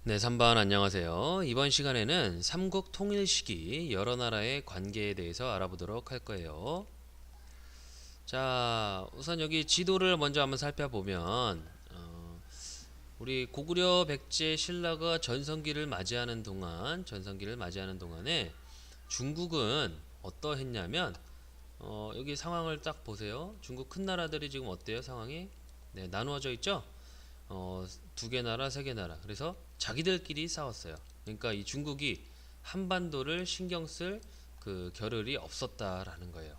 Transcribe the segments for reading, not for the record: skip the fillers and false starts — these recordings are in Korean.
네, 3번 안녕하세요. 이번 시간에는 삼국 통일 시기 여러 나라의 관계에 대해서 알아보도록 할 거예요. 자, 우선 여기 지도를 먼저 한번 살펴보면 우리 고구려 백제 신라가 전성기를 맞이하는 동안에 중국은 어떠했냐면 여기 상황을 딱 보세요. 중국 큰 나라들이 지금 어때요? 상황이 네, 나누어져 있죠? 두 개 나라, 세 개 나라. 그래서 자기들끼리 싸웠어요. 그러니까 이 중국이 한반도를 신경 쓸 그 겨를이 없었다라는 거예요.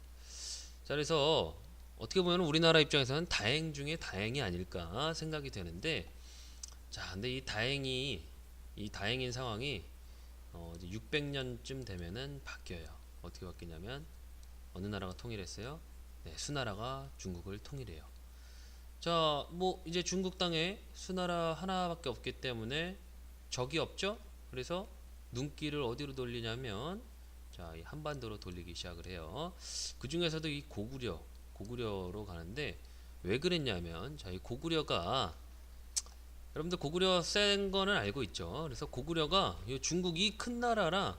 자, 그래서 어떻게 보면 우리나라 입장에서는 다행 중에 다행이 아닐까 생각이 되는데, 자, 근데 이 다행인 상황이 이제 600년쯤 되면은 바뀌어요. 어떻게 바뀌냐면 어느 나라가 통일했어요? 네, 수나라가 중국을 통일해요. 자, 뭐 이제 중국 땅에 수나라 하나밖에 없기 때문에 적이 없죠. 그래서 눈길을 어디로 돌리냐면 자, 이 한반도로 돌리기 시작을 해요. 그 중에서도 이 고구려로 가는데 왜 그랬냐면 자, 이 고구려가 여러분들 고구려 센 거는 알고 있죠. 그래서 고구려가 이 중국이 큰 나라라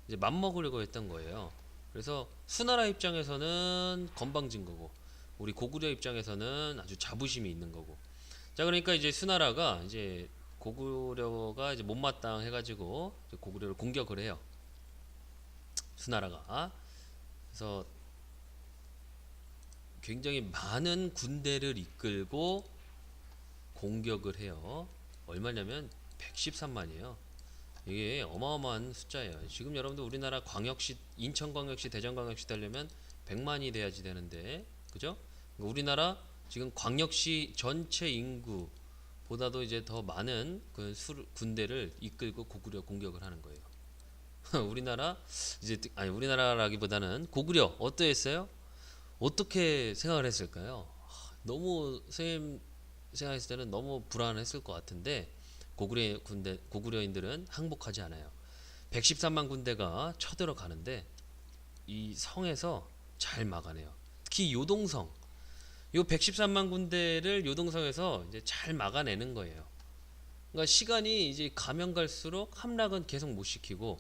이제 맘먹으려고 했던 거예요. 그래서 수나라 입장에서는 건방진 거고 우리 고구려 입장에서는 아주 자부심이 있는 거고. 자, 그러니까 이제 수나라가 이제 고구려가 이제 못마땅 해가지고 고구려를 공격을 해요. 수나라가. 그래서 굉장히 많은 군대를 이끌고 공격을 해요. 얼마냐면 113만이에요. 이게 어마어마한 숫자예요. 지금 여러분들 우리나라 광역시, 인천광역시, 대전광역시 되려면 100만이 돼야지 되는데, 그죠? 우리나라 지금 광역시 전체 인구보다도 이제 더 많은 그 군대를 이끌고 고구려 공격을 하는 거예요. 우리나라 이제 아니 우리나라라기보다는 고구려 어떠했어요? 어떻게 생각을 했을까요? 너무 선생님 생각했을 때는 너무 불안했을 것 같은데 고구려인들은 항복하지 않아요. 113만 군대가 쳐들어가는데 이 성에서 잘 막아내요. 특히 요동성, 요 113만 군대를 요동성에서 이제 잘 막아내는 거예요. 그러니까 시간이 이제 가면 갈수록 함락은 계속 못 시키고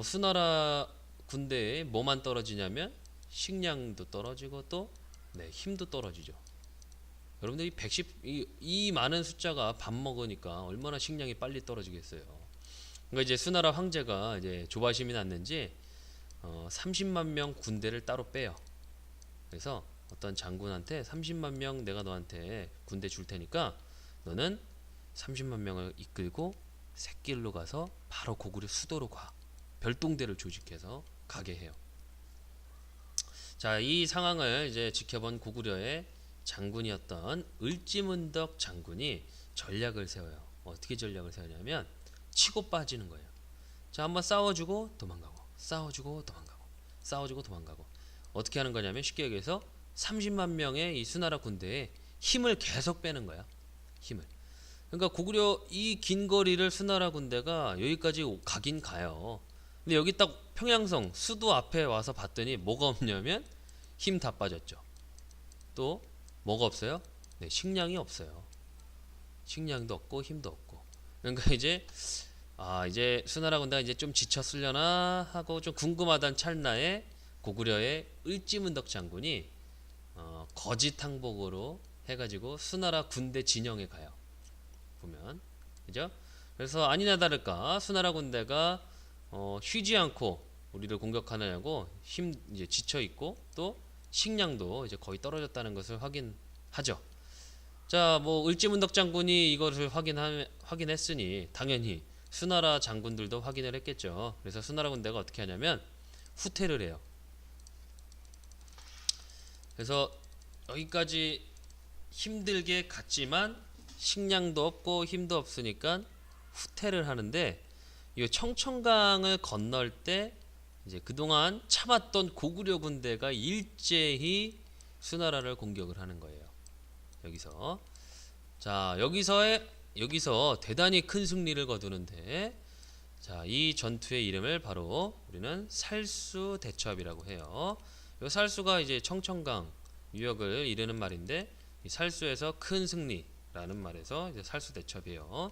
수나라 군대에 뭐만 떨어지냐면 식량도 떨어지고 또 네, 힘도 떨어지죠. 여러분들 이 많은 숫자가 밥 먹으니까 얼마나 식량이 빨리 떨어지겠어요. 그러니까 이제 수나라 황제가 이제 조바심이 났는지 30만 명 군대를 따로 빼요. 그래서 어떤 장군한테 30만 명 내가 너한테 군대 줄 테니까 너는 30만 명을 이끌고 새길로 가서 바로 고구려 수도로 가. 별동대를 조직해서 가게 해요. 자, 이 상황을 이제 지켜본 고구려의 장군이었던 을지문덕 장군이 전략을 세워요. 어떻게 전략을 세우냐면 치고 빠지는 거예요. 자, 한번 싸워주고 도망가고 싸워주고 도망가고 싸워주고 도망가고 어떻게 하는 거냐면 쉽게 얘기해서 30만 명의 이 수나라 군대에 힘을 계속 빼는 거야. 힘을. 그러니까 고구려 이 긴 거리를 수나라 군대가 여기까지 가긴 가요. 근데 여기 딱 평양성 수도 앞에 와서 봤더니 뭐가 없냐면 힘 다 빠졌죠. 또 뭐가 없어요? 네, 식량이 없어요. 식량도 없고 힘도 없고. 그러니까 이제 수나라 군대가 이제 좀 지쳤으려나 하고 좀 궁금하던 찰나에 고구려의 을지문덕 장군이 거짓 항복으로 해가지고 수나라 군대 진영에 가요. 보면 그죠? 그래서 아니나 다를까 수나라 군대가 쉬지 않고 우리를 공격하느냐고 이제 지쳐 있고 또 식량도 이제 거의 떨어졌다는 것을 확인하죠. 자, 뭐 을지문덕 장군이 이것을 확인했으니 당연히 수나라 장군들도 확인을 했겠죠. 그래서 수나라 군대가 어떻게 하냐면 후퇴를 해요. 그래서 여기까지 힘들게 갔지만 식량도 없고 힘도 없으니까 후퇴를 하는데 이 청천강을 건널 때 이제 그동안 참았던 고구려 군대가 일제히 수나라를 공격을 하는 거예요. 여기서 자 여기서 대단히 큰 승리를 거두는데 자, 이 전투의 이름을 바로 우리는 살수대첩이라고 해요. 이 살수가 이제 청천강 유역을 이르는 말인데 이 살수에서 큰 승리라는 말에서 이제 살수대첩이에요.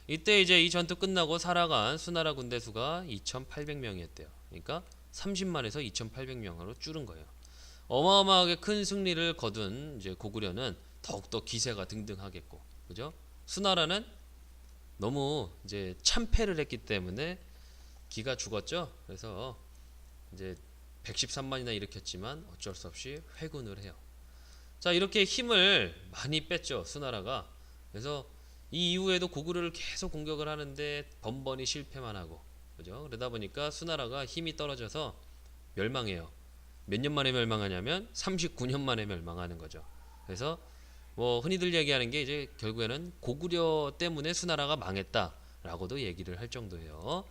이때 이제 이 전투 끝나고 살아간 수나라 군대 수가 2,800명이었대요. 그러니까 30만에서 2,800명으로 줄은 거예요. 어마어마하게 큰 승리를 거둔 이제 고구려는 더욱더 기세가 등등하겠고, 그죠? 수나라는 너무 이제 참패를 했기 때문에 기가 죽었죠. 그래서 이제 113만이나 일으켰지만 어쩔 수 없이 회군을 해요. 자, 이렇게 힘을 많이 뺐죠, 수나라가. 그래서 이 이후에도 고구려를 계속 공격을 하는데 번번이 실패만 하고, 그죠? 그러다 보니까 수나라가 힘이 떨어져서 멸망해요. 몇 년 만에 멸망하냐면 39년 만에 멸망하는 거죠. 그래서 뭐 흔히들 얘기하는 게 이제 결국에는 고구려 때문에 수나라가 망했다라고도 얘기를 할 정도예요.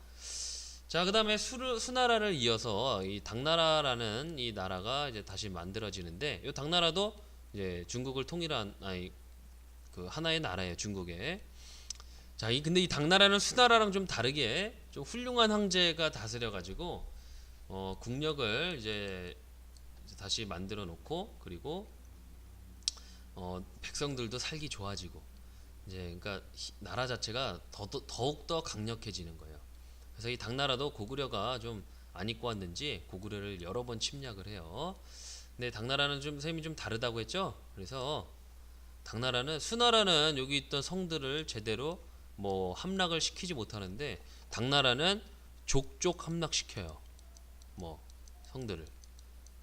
자, 그다음에 수나라를 이어서 이 당나라라는 이 나라가 이제 다시 만들어지는데, 이 당나라도 이제 중국을 통일한 그 하나의 나라예요, 중국에. 자, 근데 이 당나라는 수나라랑 좀 다르게 좀 훌륭한 황제가 다스려 가지고 국력을 이제 다시 만들어 놓고, 그리고 백성들도 살기 좋아지고, 이제 그러니까 나라 자체가 더욱 더 강력해지는 거예요. 그래서 이 당나라도 고구려가 좀 안 입고 왔는지 고구려를 여러 번 침략을 해요. 근데 당나라는 좀 셈이 좀 다르다고 했죠. 그래서 수나라는 여기 있던 성들을 제대로 뭐 함락을 시키지 못하는데, 당나라는 족족 함락시켜요. 뭐 성들을.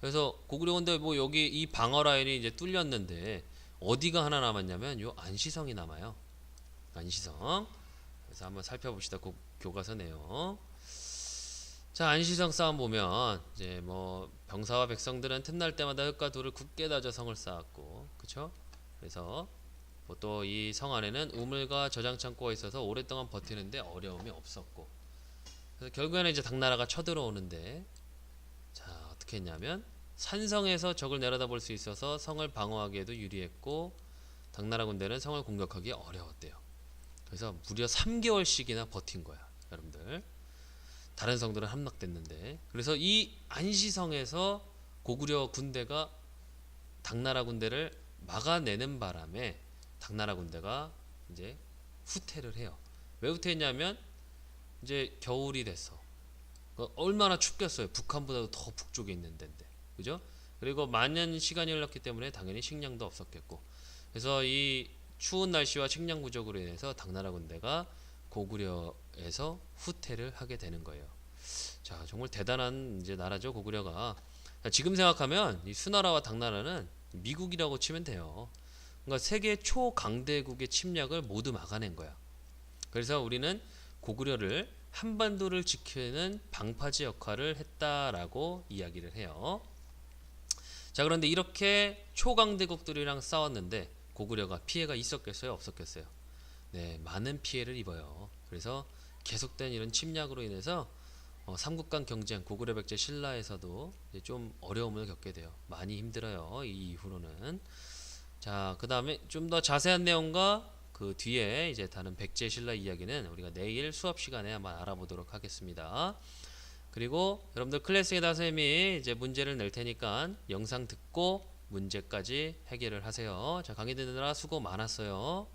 그래서 고구려 근데 뭐 여기 이 방어 라인이 이제 뚫렸는데 어디가 하나 남았냐면 요 안시성이 남아요. 안시성. 그래서 한번 살펴봅시다. 교과서 내용. 자, 안시성 싸움 보면 이제 뭐 병사와 백성들은 틈날 때마다 흙과 돌을 굳게 다져 성을 쌓았고, 그쵸? 그래서 뭐 또 이 성 안에는 우물과 저장 창고가 있어서 오랫동안 버티는데 어려움이 없었고, 그래서 결국에는 이제 당나라가 쳐들어오는데, 자, 어떻게 했냐면 산성에서 적을 내려다볼 수 있어서 성을 방어하기에도 유리했고, 당나라 군대는 성을 공격하기 어려웠대요. 그래서 무려 3개월씩이나 버틴 거야, 여러분들. 다른 성들은 함락됐는데. 그래서 이 안시성에서 고구려 군대가 당나라 군대를 막아내는 바람에 당나라 군대가 이제 후퇴를 해요. 왜 후퇴했냐면 이제 겨울이 됐어. 얼마나 춥겠어요. 북한보다도 더 북쪽에 있는 데인데, 그죠? 그리고 많은 시간이 흘렀기 때문에 당연히 식량도 없었겠고, 그래서 이 추운 날씨와 식량 부족으로 인해서 당나라 군대가 고구려에서 후퇴를 하게 되는 거예요. 자, 정말 대단한 이제 나라죠, 고구려가. 지금 생각하면 이 수나라와 당나라는 미국이라고 치면 돼요. 그러니까 세계 초강대국의 침략을 모두 막아낸 거야. 그래서 우리는 고구려를 한반도를 지키는 방파제 역할을 했다라고 이야기를 해요. 자, 그런데 이렇게 초강대국들이랑 싸웠는데 고구려가 피해가 있었겠어요, 없었겠어요? 네, 많은 피해를 입어요. 그래서 계속된 이런 침략으로 인해서 삼국간 경쟁, 고구려 백제 신라에서도 이제 좀 어려움을 겪게 돼요. 많이 힘들어요, 이 이후로는. 자, 그 다음에 좀 더 자세한 내용과 그 뒤에 이제 다른 백제 신라 이야기는 우리가 내일 수업 시간에 한번 알아보도록 하겠습니다. 그리고 여러분들 클래스에다 쌤이 이제 문제를 낼 테니까 영상 듣고 문제까지 해결을 하세요. 자, 강의 듣느라 수고 많았어요.